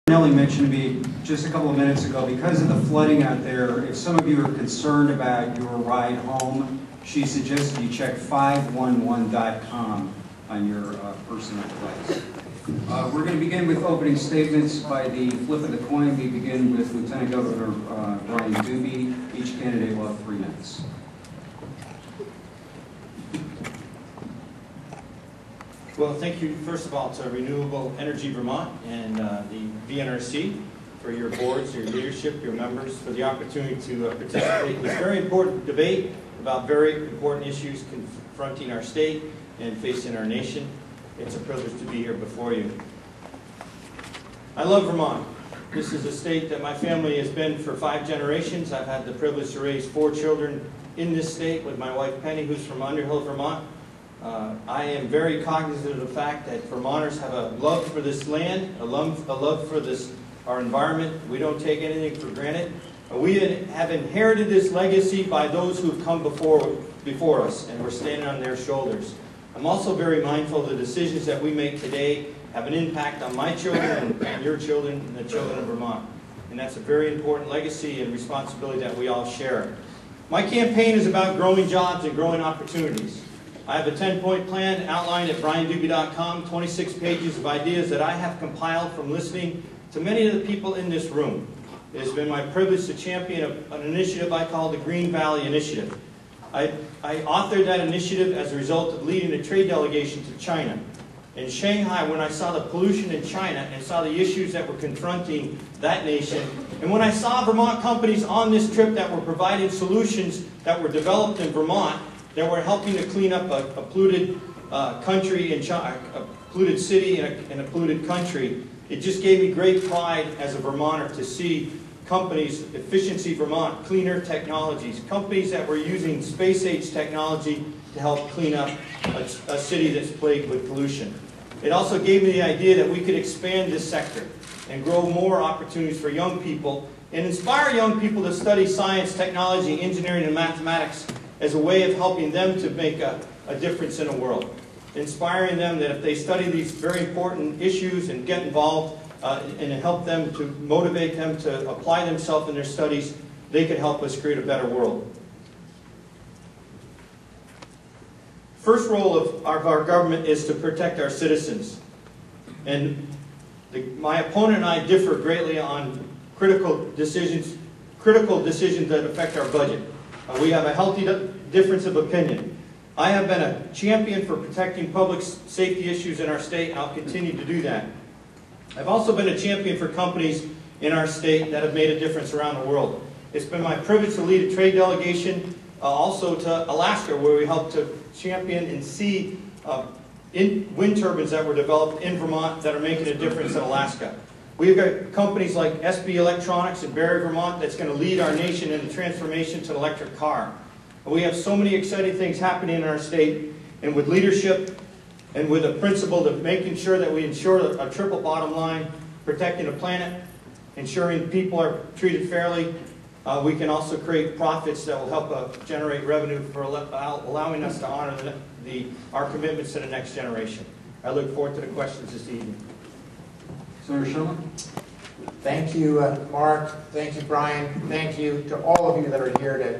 Nellie mentioned to me just a couple of minutes ago, because of the flooding out there, if some of you are concerned about your ride home, she suggested you check 511.com on your personal device. We're going to begin with opening statements by the flip of the coin. We begin with Lieutenant Governor Brian Dubie. Each candidate will have 3 minutes. Well, thank you, first of all, to Renewable Energy Vermont and the VNRC for your boards, your leadership, your members, for the opportunity to participate in this very important debate about very important issues confronting our state and facing our nation. It's a privilege to be here before you. I love Vermont. This is a state that my family has been for 5 generations. I've had the privilege to raise 4 children in this state with my wife Penny, who's from Underhill, Vermont. I am very cognizant of the fact that Vermonters have a love for this land, a love for our environment. We don't take anything for granted. We have inherited this legacy by those who have come before us, and we're standing on their shoulders. I'm also very mindful of the decisions that we make today have an impact on my children and your children and the children of Vermont. And that's a very important legacy and responsibility that we all share. My campaign is about growing jobs and growing opportunities. I have a 10-point plan outlined at briandubie.com, 26 pages of ideas that I have compiled from listening to many of the people in this room. It has been my privilege to champion an initiative I call the Green Valley Initiative. I authored that initiative as a result of leading a trade delegation to China. In Shanghai, when I saw the pollution in China and saw the issues that were confronting that nation, and when I saw Vermont companies on this trip that were providing solutions that were developed in Vermont, that were helping to clean up a polluted country in China, a polluted city in a polluted country, it just gave me great pride as a Vermonter to see companies, Efficiency Vermont, Cleaner Technologies, companies that were using space-age technology to help clean up a city that's plagued with pollution. It also gave me the idea that we could expand this sector and grow more opportunities for young people and inspire young people to study science, technology, engineering, and mathematics as a way of helping them to make a difference in the world. Inspiring them that if they study these very important issues and get involved and help them to motivate them to apply themselves in their studies, they could help us create a better world. First role of our government is to protect our citizens. And my opponent and I differ greatly on critical decisions that affect our budget. We have a healthy difference of opinion. I have been a champion for protecting public safety issues in our state, and I'll continue to do that. I've also been a champion for companies in our state that have made a difference around the world. It's been my privilege to lead a trade delegation also to Alaska, where we helped to champion and see wind turbines that were developed in Vermont that are making a difference in Alaska. We've got companies like SB Electronics in Barrie, Vermont, that's going to lead our nation in the transformation to an electric car. We have so many exciting things happening in our state, and with leadership and with a principle of making sure that we ensure a triple bottom line, protecting the planet, ensuring people are treated fairly, we can also create profits that will help generate revenue for allowing us to honor our commitments to the next generation. I look forward to the questions this evening. Senator Shumlin. Thank you, Mark. Thank you, Brian. Thank you to all of you that are here, to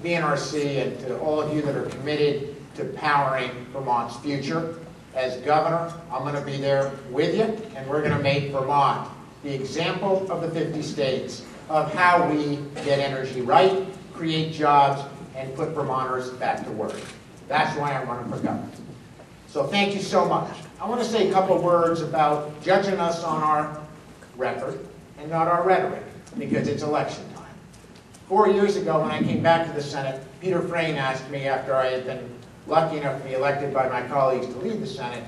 VNRC, and to all of you that are committed to powering Vermont's future. As governor, I'm going to be there with you, and we're going to make Vermont the example of the 50 states of how we get energy right, create jobs, and put Vermonters back to work. That's why I'm running for governor. So thank you so much. I want to say a couple of words about judging us on our record and not our rhetoric, because it's election time. 4 years ago, when I came back to the Senate, Peter Frayne asked me, after I had been lucky enough to be elected by my colleagues to lead the Senate,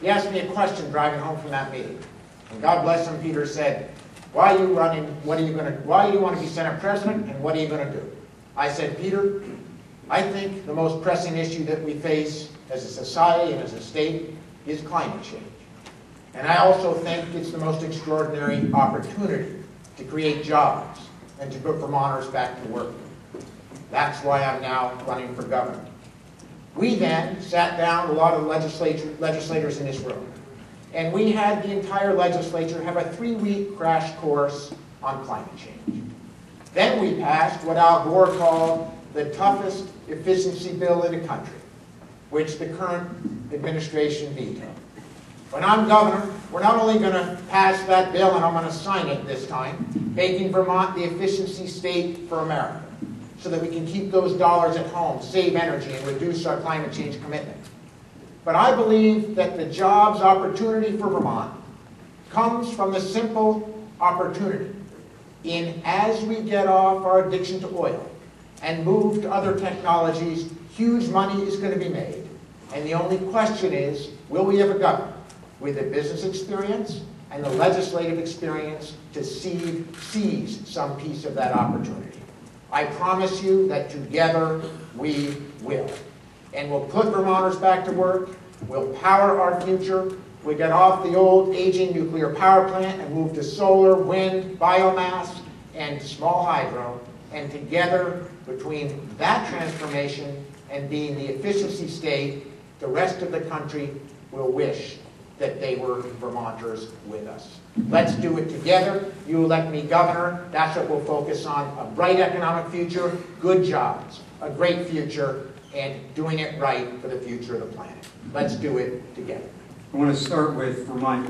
he asked me a question driving home from that meeting. And God bless him, Peter said, "Why are you running? Why do you want to be Senate President, and what are you going to do?" I said, "Peter, I think the most pressing issue that we face as a society and as a state is climate change. And I also think it's the most extraordinary opportunity to create jobs and to put Vermonters back to work. That's why I'm now running for governor." We then sat down, a lot of legislators in this room, and we had the entire legislature have a 3-week crash course on climate change. Then we passed what Al Gore called the toughest efficiency bill in the country, which the current administration vetoed. When I'm governor, we're not only going to pass that bill, and I'm going to sign it this time, making Vermont the efficiency state for America, so that we can keep those dollars at home, save energy, and reduce our climate change commitment. But I believe that the jobs opportunity for Vermont comes from the simple opportunity in, as we get off our addiction to oil and move to other technologies, huge money is going to be made. And the only question is, will we have a governor with the business experience and the legislative experience to seize some piece of that opportunity? I promise you that together we will. And we'll put Vermonters back to work, we'll power our future, we'll get off the old aging nuclear power plant and move to solar, wind, biomass, and small hydro. And together, between that transformation and being the efficiency state, the rest of the country will wish that they were Vermonters with us. Let's do it together. You elect me governor. That's what we'll focus on. A bright economic future, good jobs, a great future, and doing it right for the future of the planet. Let's do it together. I want to start with Vermont